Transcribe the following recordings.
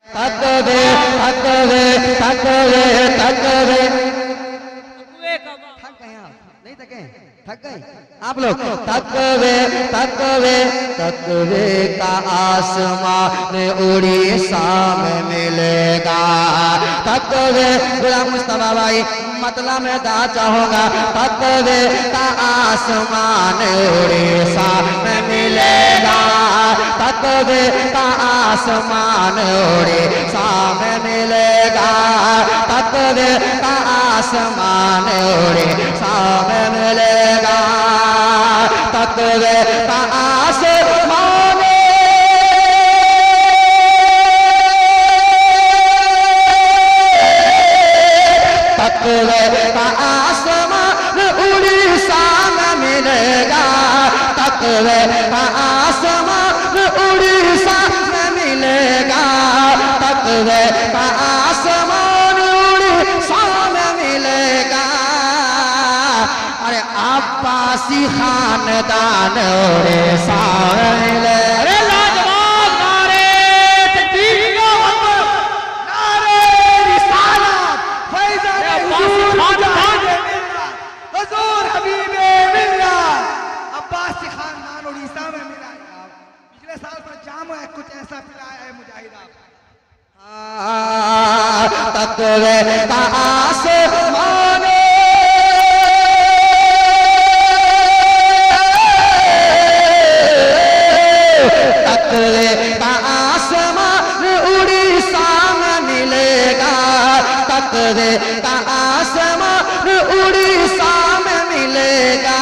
तकवे तकवे तकवे तकवे थक गए आप? नहीं थके? थक गए आप लोग? तकवे तकवे तकवे का आसमान उड़ीसा में मिलेगा। तकवे गुलाम मुस्तफा भाई मतलब में गा चाहूंगा। तकवे का आसमान उड़ीसा में मिलेगा। तकवे का आसमान उड़ीसा में मिलेगा। तकवे का आसमान उड़ीसा में मिलेगा। तकवे का आसमान तकवे का आसमान उड़ीसा में मिलेगा। तकवे का आसमान उड़ीसा में मिलेगा। तकवे का आसमान उड़ीसा में मिलेगा। अरे अब्बासी खानदान उड़ीसा में मिलेगा। अरे लाजवाब नारे तकबीर नारे रिसालत फैज़ान हुजूर हबीबे मिल्लत अब्बासी खानदान उड़ीसा में मिला है। आप पिछले साल पर जाम है कुछ ऐसा पिलाया है मुजाहिद आप। तकवे का आसमान तकवे का आसमान उड़ीसा में मिलेगा। तकवे का आसमान उड़ीसा में मिलेगा।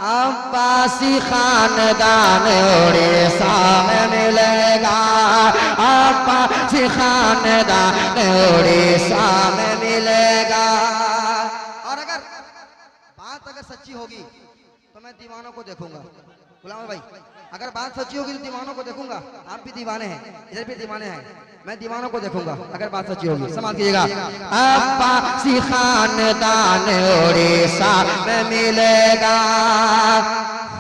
अब्बासी खानदान उड़ीसा में मिलेगा। अब्बासी खानदान उड़ीसा में मिलेगा। और अगर बात सच्ची होगी तो मैं दीवानों को देखूंगा। गुलाम भाई अगर बात सच्ची होगी तो दीवानों को देखूंगा। आप भी दीवाने हैं, इधर भी दीवाने हैं, मैं दीवानों को देखूंगा अगर बात सच्ची होगी। समाज कीजिएगा। अब्बासी खानदान उड़ीसा में मिलेगा।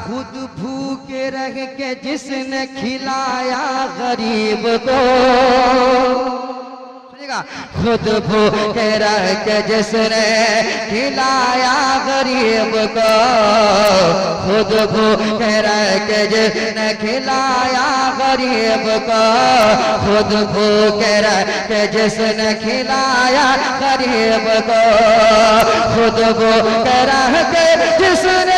खुद भूखे रह के जिसने खिलाया गरीब को। सुनिएगा। खुद भूखे रह के जिसने खिलाया गरीब को। खुद भूखे रह के जिसने खिलाया गरीब को। खुद भूखे रह के जिसने खिलाया गरीब को। खुद भूखे रह के जिसने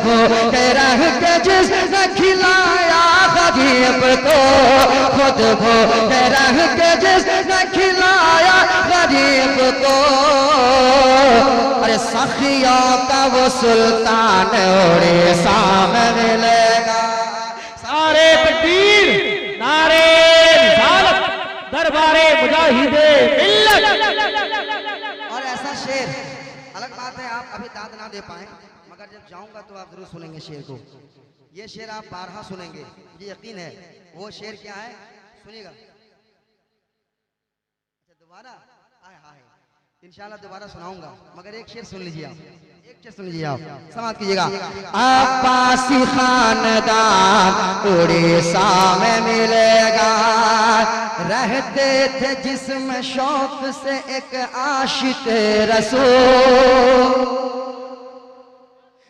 भूखे रह के जिसने खिलाया गरीब को। खुद भूखे रह के जिसने खिलाया गरीब को। अरे सखियों का वो सुल्तान उड़ीसा में मिलेगा। सारे तकबीर नारे रिसालत दरबारे मुजाहिदे मिल्लत। और ऐसा शेर अलग बात है आप अभी दाद ना दे पाए मगर जब जाऊंगा तो आप जरूर सुनेंगे शेर को। ये शेर आप बारहा सुनेंगे, मुझे यकीन है। वो शेर क्या है सुनिएगा। अच्छा दोबारा आए हाय इंशाल्लाह दोबारा सुनाऊंगा मगर एक शेर सुन लीजिए आप। एक शेर सुन लीजिए आप, समाप्त कीजिएगा। अब्बासी खानदान उड़ीसा में मिलेगा। रहते थे जिसमें शौक से एक आशिक रसूल।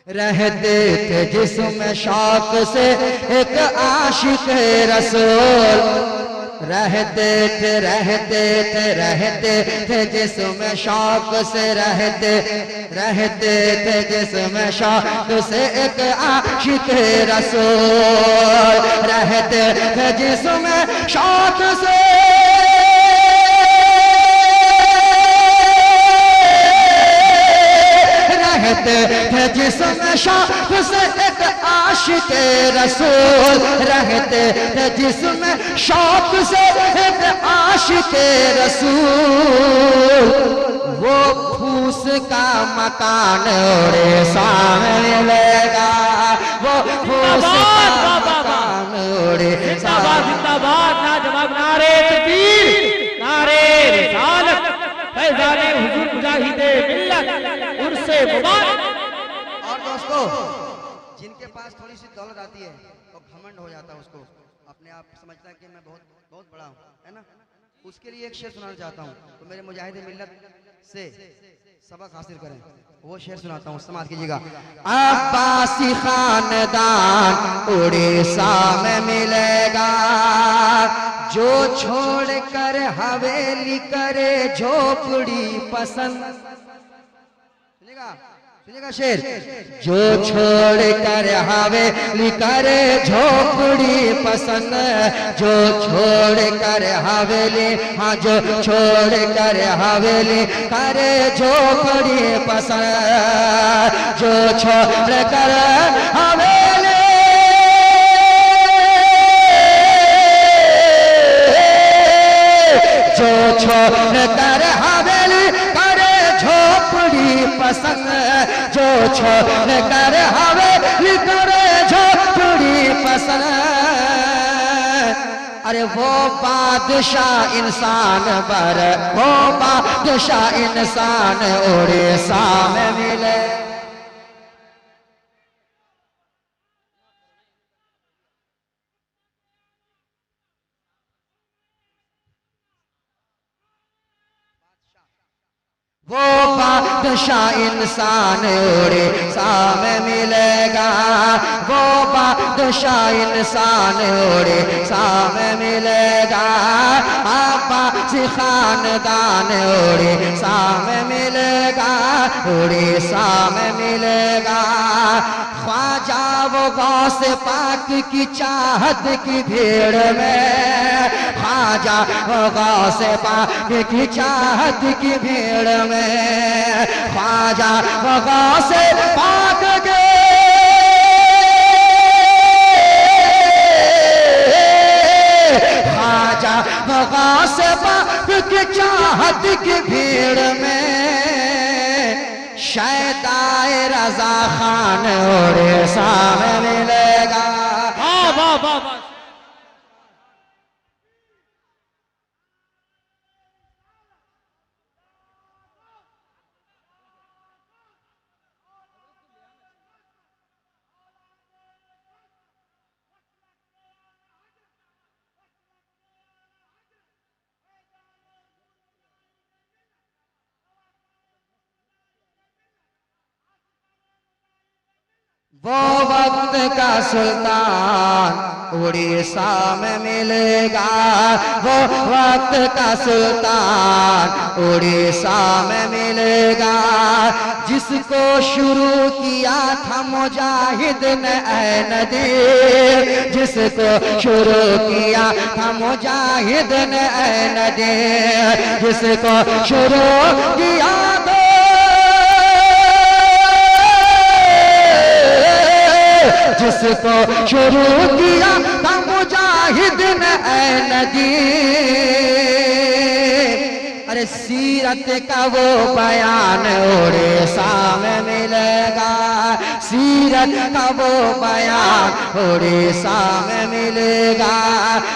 रहते थे जिसमें शौक से एक आशिक रसूल। रहते थे जिसमें शौक से रहते थे जिसमें शौक से एक आशिक रसूल। रहते थे जिसमें शौक से रहते थे जिसमें शौक से एक आशिक रसूल। रहते थे जिसमें शौक से एक आशिक रसूल। वो फूस का मकान उड़ीसा में मिलेगा। वो फूस का मकान उड़ीसा। जिंदाबाद ना जवाब नारे तकबीर नारे रिसालत फैज़ान हुजूर मुजाहिदे मिल्लत उर्से मुबारक। जिनके पास थोड़ी सी दौलत आती है और घमंड हो जाता है, उसको अपने आप समझता है कि मैं बहुत बहुत बड़ा हूँ, है ना। उसके लिए एक शेर सुनाना चाहता हूँ, तो मेरे मुजाहिद मिल्लत से सबक हासिल करें। वो शेर सुनाता हूँ, समाज कीजिएगा। अब्बासी खानदान उड़ीसा में मिलेगा, जो छोड़ कर हवेली करे झोपड़ी पसंद। सुनिएगा सुनिएगा शेर। जो छोड़ कर हवेली करे झोपड़ी पसंद, जो छोड़ कर हवेली, हाँ जो छोड़ कर हवेली करे झोपड़ी पसंद, जो छोड़ कर हवेली, जो छोड़ कर हवेली करे झोपड़ी पसंद, जो छोड़ कर हवेली करे झोपड़ी पसंद। अरे वो बादशाह इंसान पर, वो बादशाह इंसान उड़ीसा में मिले। वो बादशाह इंसान उड़ीसा में मिलेगा, वो बादशाह इंसान उड़ीसा में मिलेगा, अब्बासी खानदान उड़ीसा में मिलेगा, उड़ीसा में मिलेगा। ख्वाजा वो गौस पाक की चाहत की भीड़ में, ख्वाजा वो गौस पाक की चाहत की भीड़ में, ख्वाजा वो गौस पाक के, ख्वाजा वो गौस पाक की चाहत की भीड़ में, शैदाए रजा खान उड़ीसा में मिलेगा। वाह वाह वाह वाह। वो वक्त का सुल्तान उड़ीसा में मिलेगा, वो वक्त का सुल्तान उड़ीसा में मिलेगा, जिसको शुरू किया था मुजाहिद ने ऐ नदी, जिसको शुरू किया था मुजाहिद ने ऐ नदी, जिसको शुरू किया था, जिसको शुरू किया था मुजाहिद ने ऐ नदी। अरे सीरत का वो बयान उड़ीसा में मिलेगा, सीरत का वो बयान उड़ीसा में मिलेगा,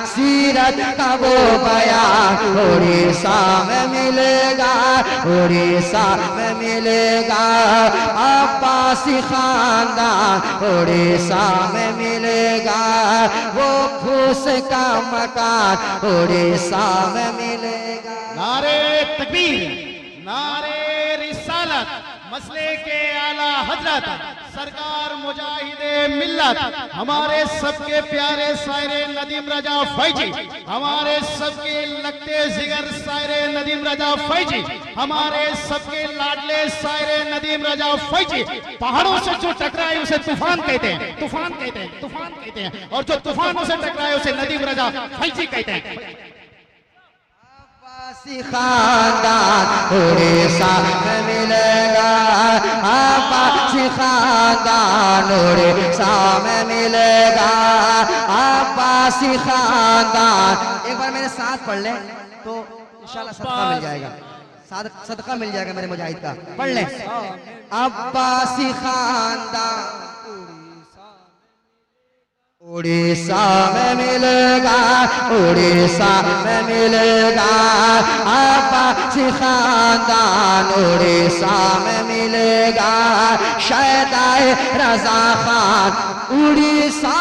सीरत का वो बयान उड़ीसा में मिलेगा, उड़ीसा में मिलेगा। अब्बासी खानदान उड़ीसा में मिलेगा, वो फूस का मकान उड़ीसा में मिलेगा। नारे तकबीर, नारे रिसालत, मसले के आला हजरत सरकार मुजाहिदे मिल्लत, हमारे सबके प्यारे शायरे नदीम रजा फैजी, हमारे सबके लगते जिगर शायरे नदीम रजा फैजी, हमारे सबके लाडले शायरे नदीम रजा फैजी। पहाड़ों से जो टकराए उसे तूफान कहते हैं, तूफान कहते हैं, तूफान कहते हैं, और जो तूफानों से टकराए उसे नदीम रजा फैजी कहते हैं। अब्बासी खानदान उड़ीसा में मिलेगा, अब्बासी खानदान उड़ीसा में मिलेगा, अब्बासी खानदान। एक बार मेरे साथ पढ़ लें तो इंशाल्लाह सदका मिल जाएगा, सदका मिल जाएगा मेरे मुजाहिद का। पढ़ लें। अब्बासी खानदान उड़ीसा में मिलेगा, उड़ीसा में मिलेगा अब्बासी खानदान, उड़ीसा में मिलेगा शहदाए रजा खान, उड़ीसा